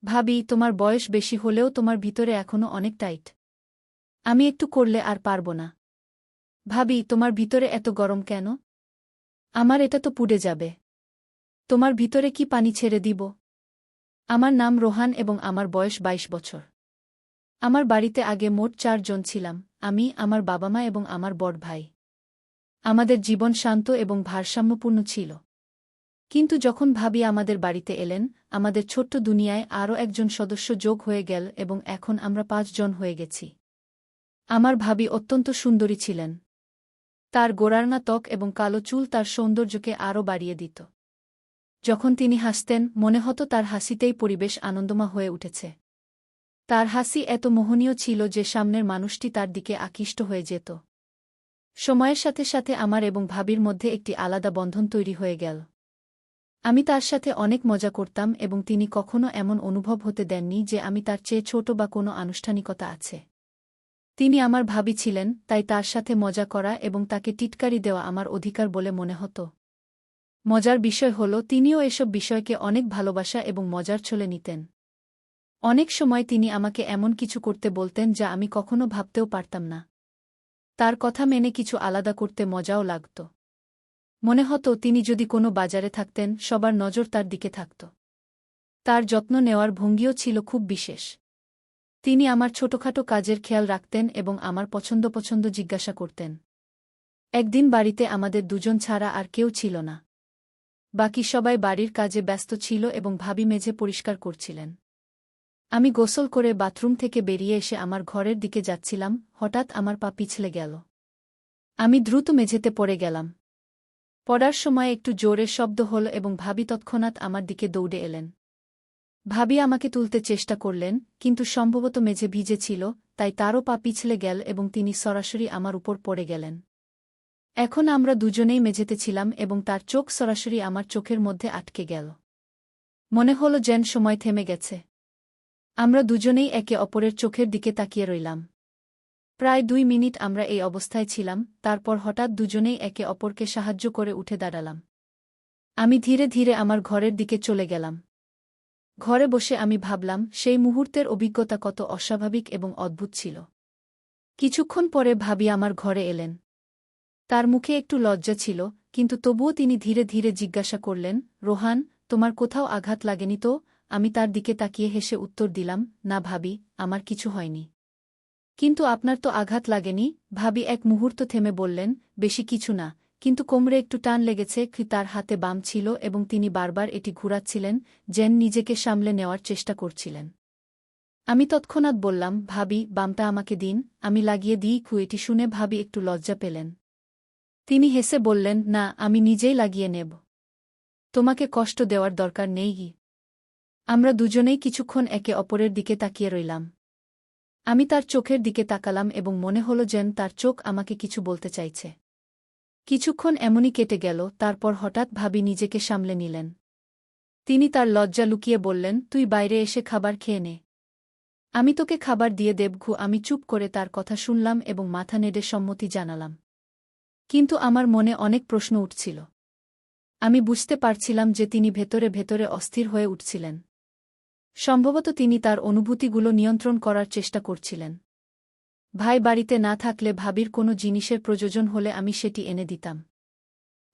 ভাবি, তোমার বয়স বেশি হলেও তোমার ভিতরে এখনো অনেক টাইট। আমি একটু করলে আর পারব না। ভাবি, তোমার ভিতরে এত গরম কেন? আমার এটা তো পুড়ে যাবে। তোমার ভিতরে কি পানি ছেড়ে দিব? আমার নাম রোহান এবং আমার বয়স ২২ বছর। আমার বাড়িতে আগে মোট ৪ জন ছিলাম, আমি, আমার বাবা মা এবং আমার বড় ভাই। আমাদের জীবন শান্ত এবং ভারসাম্যপূর্ণ ছিল। কিন্তু যখন ভাবি আমাদের বাড়িতে এলেন, আমাদের ছোট্ট দুনিয়ায় আরও একজন সদস্য যোগ হয়ে গেল এবং এখন আমরা ৫ জন হয়ে গেছি। আমার ভাবি অত্যন্ত সুন্দরী ছিলেন। তার গোড়ার্না ত্বক এবং কালো চুল তার সৌন্দর্যকে আরও বাড়িয়ে দিত। যখন তিনি হাসতেন, মনে হতো তার হাসিতেই পরিবেশ আনন্দময় হয়ে উঠেছে। তার হাসি এত মোহনীয় ছিল যে সামনের মানুষটি তার দিকে আকৃষ্ট হয়ে যেত। সময়ের সাথে সাথে আমার এবং ভাবির মধ্যে একটি আলাদা বন্ধন তৈরি হয়ে গেল। আমি তার সাথে অনেক মজা করতাম এবং তিনি কখনো এমন অনুভব হতে দেননি যে আমি তার চেয়ে ছোট বা কোনো আনুষ্ঠানিকতা আছে। তিনি আমার ভাবি ছিলেন, তাই তার সাথে মজা করা এবং তাকে টিটকারি দেওয়া আমার অধিকার বলে মনে হতো। মজার বিষয় হল, তিনিও এসব বিষয়কে অনেক ভালোবাসা এবং মজার ছলে নিতেন। অনেক সময় তিনি আমাকে এমন কিছু করতে বলতেন যা আমি কখনো ভাবতেও পারতাম না। তার কথা মেনে কিছু আলাদা করতে মজাও লাগত। মনে হতো তিনি যদি কোনো বাজারে থাকতেন, সবার নজর তার দিকে থাকত। তার যত্ন নেওয়ার ভঙ্গিও ছিল খুব বিশেষ। তিনি আমার ছোটখাটো কাজের খেয়াল রাখতেন এবং আমার পছন্দ জিজ্ঞাসা করতেন। একদিন বাড়িতে আমাদের দুজন ছাড়া আর কেউ ছিল না। বাকি সবাই বাড়ির কাজে ব্যস্ত ছিল এবং ভাবি মেঝে পরিষ্কার করছিলেন। আমি গোসল করে বাথরুম থেকে বেরিয়ে এসে আমার ঘরের দিকে যাচ্ছিলাম, হঠাৎ আমার পা পিছলে গেল। আমি দ্রুত মেঝেতে পড়ে গেলাম। পড়ার সময় একটু জোরে শব্দ হল এবং ভাবি তৎক্ষণাৎ আমার দিকে দৌড়ে এলেন। ভাবি আমাকে তুলতে চেষ্টা করলেন, কিন্তু সম্ভবত মেঝে ভিজে ছিল, তাই তারও পা পিছলে গেল এবং তিনি সরাসরি আমার উপর পড়ে গেলেন। এখন আমরা দুজনেই মেঝেতে ছিলাম এবং তার চোখ সরাসরি আমার চোখের মধ্যে আটকে গেল। মনে হল যেন সময় থেমে গেছে। আমরা দুজনেই একে অপরের চোখের দিকে তাকিয়ে রইলাম। প্রায় ২ মিনিট আমরা এই অবস্থায় ছিলাম, তারপর হঠাৎ দুজনেই একে অপরকে সাহায্য করে উঠে দাঁড়ালাম। আমি ধীরে ধীরে আমার ঘরের দিকে চলে গেলাম। ঘরে বসে আমি ভাবলাম, সেই মুহূর্তের অভিজ্ঞতা কত অস্বাভাবিক এবং অদ্ভুত ছিল। কিছুক্ষণ পরে ভাবি আমার ঘরে এলেন। তার মুখে একটু লজ্জা ছিল, কিন্তু তবুও তিনি ধীরে ধীরে জিজ্ঞাসা করলেন, রোহান, তোমার কোথাও আঘাত লাগেনি তো? আমি তার দিকে তাকিয়ে হেসে উত্তর দিলাম, না ভাবি, আমার কিছু হয়নি। কিন্তু আপনার তো আঘাত লাগেনি? ভাবি এক মুহূর্ত থেমে বললেন, বেশি কিছু না, কিন্তু কোমরে একটু টান লেগেছে। তার হাতে বাম ছিল এবং তিনি বারবার এটি ঘুরাচ্ছিলেন, যেন নিজেকে সামলে নেওয়ার চেষ্টা করছিলেন। আমি তৎক্ষণাৎ বললাম, ভাবি, বামটা আমাকে দিন, আমি লাগিয়ে দিই। এটি শুনে ভাবি একটু লজ্জা পেলেন। তিনি হেসে বললেন, না, আমি নিজেই লাগিয়ে নেব। তোমাকে কষ্ট দেওয়ার দরকার নেই। আমরা দুজনেই কিছুক্ষণ একে অপরের দিকে তাকিয়ে রইলাম। আমি তার চোখের দিকে তাকালাম এবং মনে হল যেন তার চোখ আমাকে কিছু বলতে চাইছে। কিছুক্ষণ এমনই কেটে গেল, তারপর হঠাৎ ভাবি নিজেকে সামলে নিলেন। তিনি তার লজ্জা লুকিয়ে বললেন, তুই বাইরে এসে খাবার খেয়ে নে। আমি তোকে খাবার দিয়ে দেব। আমি চুপ করে তার কথা শুনলাম এবং মাথা নেড়ে সম্মতি জানালাম। কিন্তু আমার মনে অনেক প্রশ্ন উঠছিল। আমি বুঝতে পারছিলাম যে তিনি ভেতরে ভেতরে অস্থির হয়ে উঠছিলেন। সম্ভবত তিনি তার অনুভূতিগুলো নিয়ন্ত্রণ করার চেষ্টা করছিলেন। ভাই বাড়িতে না থাকলে ভাবির কোনো জিনিসের প্রয়োজন হলে আমি সেটি এনে দিতাম।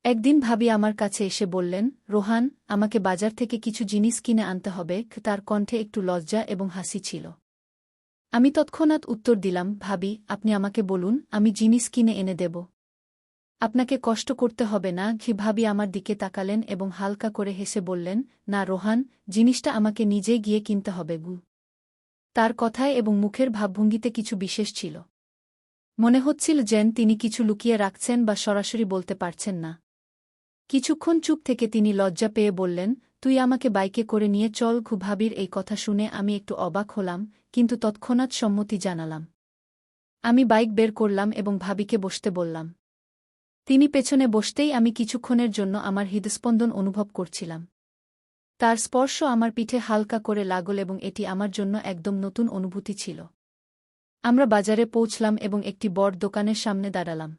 একদিন ভাবি আমার কাছে এসে বললেন, রোহান, আমাকে বাজার থেকে কিছু জিনিস কিনে আনতে হবে। তার কণ্ঠে একটু লজ্জা এবং হাসি ছিল। আমি তৎক্ষণাৎ উত্তর দিলাম, ভাবি, আপনি আমাকে বলুন, আমি জিনিস কিনে এনে দেব। আপনাকে কষ্ট করতে হবে না। ভাবি আমার দিকে তাকালেন এবং হালকা করে হেসে বললেন, না রোহান, জিনিসটা আমাকে নিজেই গিয়ে কিনতে হবে। তার কথায় এবং মুখের ভাবভঙ্গিতে কিছু বিশেষ ছিল। মনে হচ্ছিল যেন তিনি কিছু লুকিয়ে রাখছেন বা সরাসরি বলতে পারছেন না। কিছুক্ষণ চুপ থেকে তিনি লজ্জা পেয়ে বললেন, তুই আমাকে বাইকে করে নিয়ে চল। ভাবির এই কথা শুনে আমি একটু অবাক হলাম, কিন্তু তৎক্ষণাৎ সম্মতি জানালাম। আমি বাইক বের করলাম এবং ভাবিকে বসতে বললাম। তিনি পেছনে বসতেই আমি কিছুক্ষণের জন্য আমার হৃদস্পন্দন অনুভব করছিলাম। তার স্পর্শ আমার পিঠে হালকা করে লাগল এবং এটি আমার জন্য একদম নতুন অনুভূতি ছিল। আমরা বাজারে পৌঁছলাম এবং একটি বড় দোকানের সামনে দাঁড়ালাম।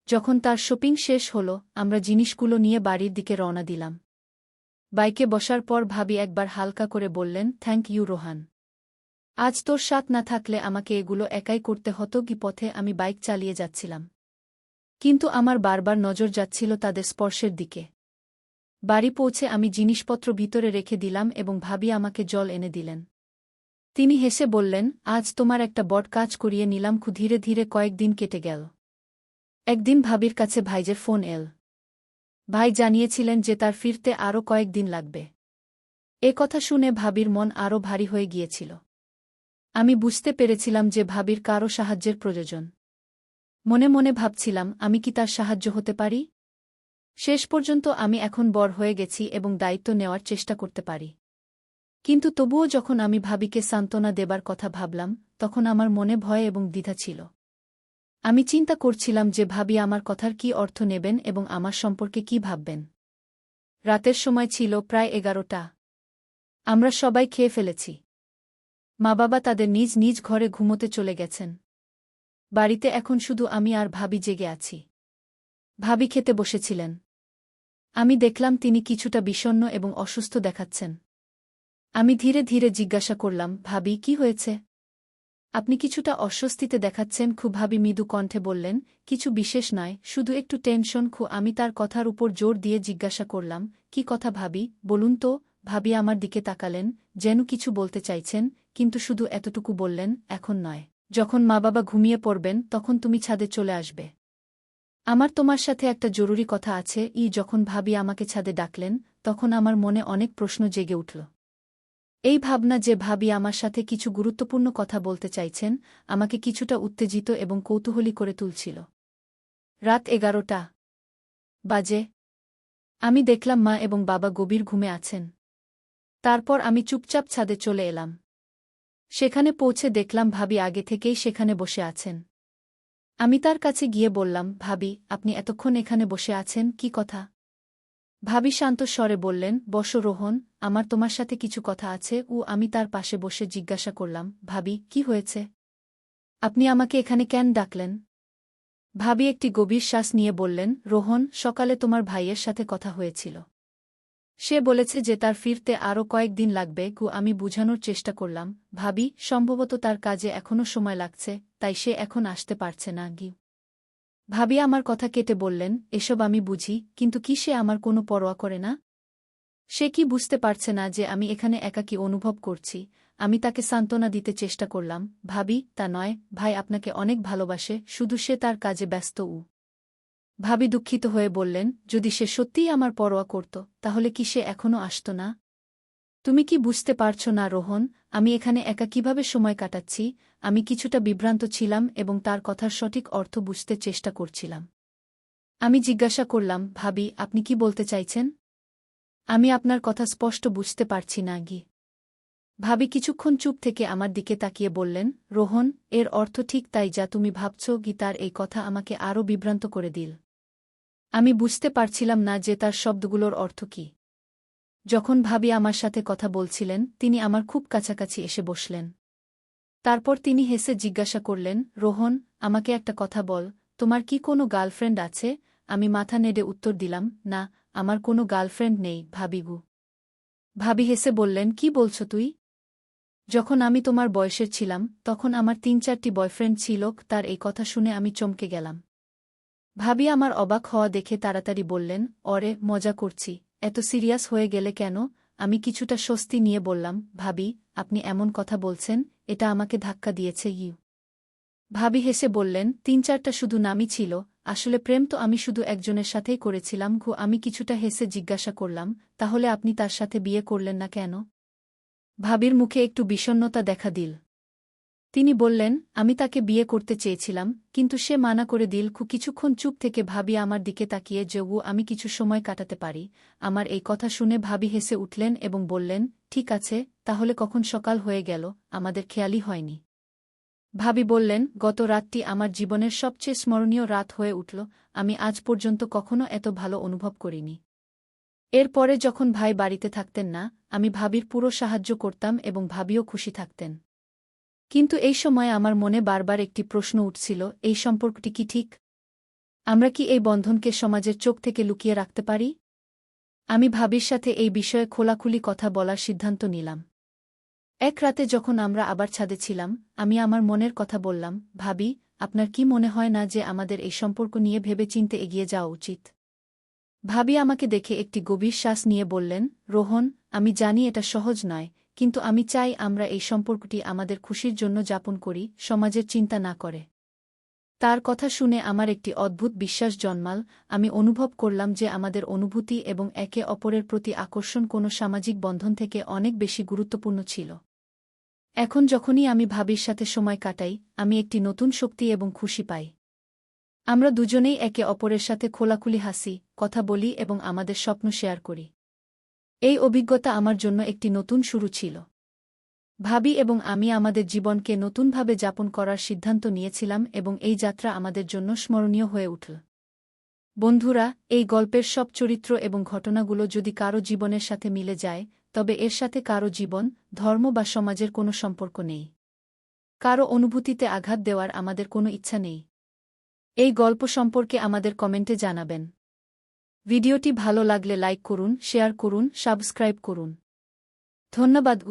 যখন তার শপিং শেষ হল, আমরা জিনিসগুলো নিয়ে বাড়ির দিকে রওনা দিলাম। বাইকে বসার পর ভাবি একবার হালকা করে বললেন, থ্যাংক ইউ রোহান। আজ তোর সাথ না থাকলে আমাকে এগুলো একাই করতে হতো। কি পথে আমি বাইক চালিয়ে যাচ্ছিলাম, কিন্তু আমার বারবার নজর যাচ্ছিল তাদের স্পর্শের দিকে। বাড়ি পৌঁছে আমি জিনিসপত্র ভিতরে রেখে দিলাম এবং ভাবি আমাকে জল এনে দিলেন। তিনি হেসে বললেন, আজ তোমার একটা বড় কাজ করিয়ে নিলাম। ধীরে ধীরে কয়েকদিন কেটে গেল। একদিন ভাবির কাছে ভাইজের ফোন এল। ভাই জানিয়েছিলেন যে তার ফিরতে আরও কয়েকদিন লাগবে। এ কথা শুনে ভাবির মন আরও ভারী হয়ে গিয়েছিল। আমি বুঝতে পেরেছিলাম যে ভাবির কারও সাহায্যের প্রয়োজন। মনে মনে ভাবছিলাম, আমি কি তার সাহায্য হতে পারি? শেষ পর্যন্ত আমি এখন বড় হয়ে গেছি এবং দায়িত্ব নেওয়ার চেষ্টা করতে পারি। কিন্তু তবুও যখন আমি ভাবিকে সান্ত্বনা দেবার কথা ভাবলাম, তখন আমার মনে ভয় এবং দ্বিধা ছিল। আমি চিন্তা করছিলাম যে ভাবি আমার কথার কি অর্থ নেবেন এবং আমার সম্পর্কে কি ভাববেন। রাতের সময় ছিল প্রায় 11টা। আমরা সবাই খেয়ে ফেলেছি। মা বাবা তাদের নিজ নিজ ঘরে ঘুমোতে চলে গেছেন। বাড়িতে এখন শুধু আমি আর ভাবি জেগে আছি। ভাবি খেতে বসেছিলেন। আমি দেখলাম তিনি কিছুটা বিষণ্ণ এবং অসুস্থ দেখাচ্ছেন। আমি ধীরে ধীরে জিজ্ঞাসা করলাম, ভাবি কি হয়েছে? আপনি কিছুটা অস্বস্তিতে দেখাচ্ছেন। ভাবি মৃদু কণ্ঠে বললেন, কিছু বিশেষ নয়, শুধু একটু টেনশন। আমি তার কথার উপর জোর দিয়ে জিজ্ঞাসা করলাম, কি কথা ভাবি, বলুন তো। ভাবি আমার দিকে তাকালেন, যেন কিছু বলতে চাইছেন, কিন্তু শুধু এতটুকু বললেন, এখন নয়, যখন মা বাবা ঘুমিয়ে পড়বেন তখন তুমি ছাদে চলে আসবে। আমার তোমার সাথে একটা জরুরি কথা আছে। যখন ভাবি আমাকে ছাদে ডাকলেন, তখন আমার মনে অনেক প্রশ্ন জেগে উঠল। এই ভাবনা যে ভাবি আমার সাথে কিছু গুরুত্বপূর্ণ কথা বলতে চাইছেন, আমাকে কিছুটা উত্তেজিত এবং কৌতূহলী করে তুলছিল। রাত 11টা বাজে। আমি দেখলাম মা এবং বাবা গভীর ঘুমে আছেন। তারপর আমি চুপচাপ ছাদে চলে এলাম। সেখানে পৌঁছে দেখলাম ভাবি আগে থেকেই সেখানে বসে আছেন। আমি তার কাছে গিয়ে বললাম, ভাবি, আপনি এতক্ষণ এখানে বসে আছেন, কি কথা? ভাবি শান্ত স্বরে বললেন, বসো রোহন, আমার তোমার সাথে কিছু কথা আছে। আমি তার পাশে বসে জিজ্ঞাসা করলাম, ভাবি, কি হয়েছে? আপনি আমাকে এখানে কেন ডাকলেন? ভাবি একটি গভীর শ্বাস নিয়ে বললেন, রোহন, সকালে তোমার ভাইয়ের সাথে কথা হয়েছিল। সে বলেছে যে তার ফিরতে আরও কয়েকদিন লাগবে। আমি বুঝানোর চেষ্টা করলাম, ভাবি, সম্ভবত তার কাজে এখনও সময় লাগছে, তাই সে এখন আসতে পারছে না। ভাবি আমার কথা কেটে বললেন, এসব আমি বুঝি, কিন্তু কি সে আমার কোনো পরোয়া করে না? সে কি বুঝতে পারছে না যে আমি এখানে একাকী অনুভব করছি? আমি তাকে সান্ত্বনা দিতে চেষ্টা করলাম, ভাবি, তা নয়, ভাই আপনাকে অনেক ভালোবাসে, শুধু সে তার কাজে ব্যস্ত। ভাবি দুঃখিত হয়ে বললেন, যদি সে সত্যিই আমার পরোয়া করত, তাহলে কি সে এখনও আসত না? তুমি কি বুঝতে পারছ না রোহন, আমি এখানে একা কিভাবে সময় কাটাচ্ছি? আমি কিছুটা বিভ্রান্ত ছিলাম এবং তার কথার সঠিক অর্থ বুঝতে চেষ্টা করছিলাম। আমি জিজ্ঞাসা করলাম, ভাবি, আপনি কি বলতে চাইছেন? আমি আপনার কথা স্পষ্ট বুঝতে পারছি না। ভাবি কিছুক্ষণ চুপ থেকে আমার দিকে তাকিয়ে বললেন, রোহন, এর অর্থ ঠিক তাই যা তুমি ভাবছ। তার এই কথা আমাকে আরও বিভ্রান্ত করে দিল। আমি বুঝতে পারছিলাম না যে তার শব্দগুলোর অর্থ কী। যখন ভাবি আমার সাথে কথা বলছিলেন, তিনি আমার খুব কাছাকাছি এসে বসলেন। তারপর তিনি হেসে জিজ্ঞাসা করলেন, রোহন, আমাকে একটা কথা বল, তোমার কি কোনো গার্লফ্রেন্ড আছে? আমি মাথা নেড়ে উত্তর দিলাম, না, আমার কোনো গার্লফ্রেন্ড নেই। ভাবি হেসে বললেন, কি বলছ তুই? যখন আমি তোমার বয়সের ছিলাম, তখন আমার 3-4টি বয়ফ্রেন্ড ছিল। তার এই কথা শুনে আমি চমকে গেলাম। ভাবি আমার অবাক হওয়া দেখে তাড়াতাড়ি বললেন, অরে, মজা করছি, এত সিরিয়াস হয়ে গেলে কেন? আমি কিছুটা স্বস্তি নিয়ে বললাম, ভাবি, আপনি এমন কথা বলছেন, এটা আমাকে ধাক্কা দিয়েছে। ভাবি হেসে বললেন, 3-4টা শুধু নামই ছিল, আসলে প্রেম তো আমি শুধু একজনের সাথেই করেছিলাম। আমি কিছুটা হেসে জিজ্ঞাসা করলাম, তাহলে আপনি তার সাথে বিয়ে করলেন না কেন? ভাবির মুখে একটু বিষণ্ণতা দেখা দিল। তিনি বললেন, আমি তাকে বিয়ে করতে চেয়েছিলাম, কিন্তু সে মানা করে দিল। কিছুক্ষণ চুপ থেকে ভাবি আমার দিকে তাকিয়ে আমি কিছু সময় কাটাতে পারি। আমার এই কথা শুনে ভাবি হেসে উঠলেন এবং বললেন, ঠিক আছে, তাহলে কখন সকাল হয়ে গেল, আমাদের খেয়ালই হয়নি। ভাবি বললেন, গত রাতটি আমার জীবনের সবচেয়ে স্মরণীয় রাত হয়ে উঠল। আমি আজ পর্যন্ত কখনো এত ভালো অনুভব করিনি। এরপরে যখন ভাই বাড়িতে থাকতেন না, আমি ভাবির পুরো সাহায্য করতাম এবং ভাবিও খুশি থাকতেন। কিন্তু এই সময় আমার মনে বারবার একটি প্রশ্ন উঠছিল, এই সম্পর্কটি কি ঠিক? আমরা কি এই বন্ধনকে সমাজের চোখ থেকে লুকিয়ে রাখতে পারি? আমি ভাবির সাথে এই বিষয়ে খোলাখুলি কথা বলার সিদ্ধান্ত নিলাম। এক রাতে যখন আমরা আবার ছাদে ছিলাম, আমি আমার মনের কথা বললাম, ভাবি, আপনার কি মনে হয় না যে আমাদের এই সম্পর্ক নিয়ে ভেবেচিন্তে এগিয়ে যাওয়া উচিত? ভাবি আমাকে দেখে একটি গভীর শ্বাস নিয়ে বললেন, রোহন, আমি জানি এটা সহজ নয়, কিন্তু আমি চাই আমরা এই সম্পর্কটি আমাদের খুশির জন্য যাপন করি, সমাজের চিন্তা না করে। তার কথা শুনে আমার একটি অদ্ভুত বিশ্বাস জন্মাল। আমি অনুভব করলাম যে আমাদের অনুভূতি এবং একে অপরের প্রতি আকর্ষণ কোনো সামাজিক বন্ধন থেকে অনেক বেশি গুরুত্বপূর্ণ ছিল। এখন যখনই আমি ভাবির সাথে সময় কাটাই, আমি একটি নতুন শক্তি এবং খুশি পাই। আমরা দুজনেই একে অপরের সাথে খোলাখুলি হাসি, কথা বলি এবং আমাদের স্বপ্ন শেয়ার করি। এই অভিজ্ঞতা আমার জন্য একটি নতুন শুরু ছিল। ভাবি এবং আমি আমাদের জীবনকে নতুনভাবে যাপন করার সিদ্ধান্ত নিয়েছিলাম এবং এই যাত্রা আমাদের জন্য স্মরণীয় হয়ে উঠল। বন্ধুরা, এই গল্পের সব চরিত্র এবং ঘটনাগুলো যদি কারো জীবনের সাথে মিলে যায়, তবে এর সাথে কারো জীবন, ধর্ম বা সমাজের কোনো সম্পর্ক নেই। কারো অনুভূতিতে আঘাত দেওয়ার আমাদের কোনো ইচ্ছা নেই। এই গল্প সম্পর্কে আমাদের কমেন্টে জানাবেন। ভিডিওটি ভালো লাগলে লাইক করুন, শেয়ার করুন, সাবস্ক্রাইব করুন। ধন্যবাদ।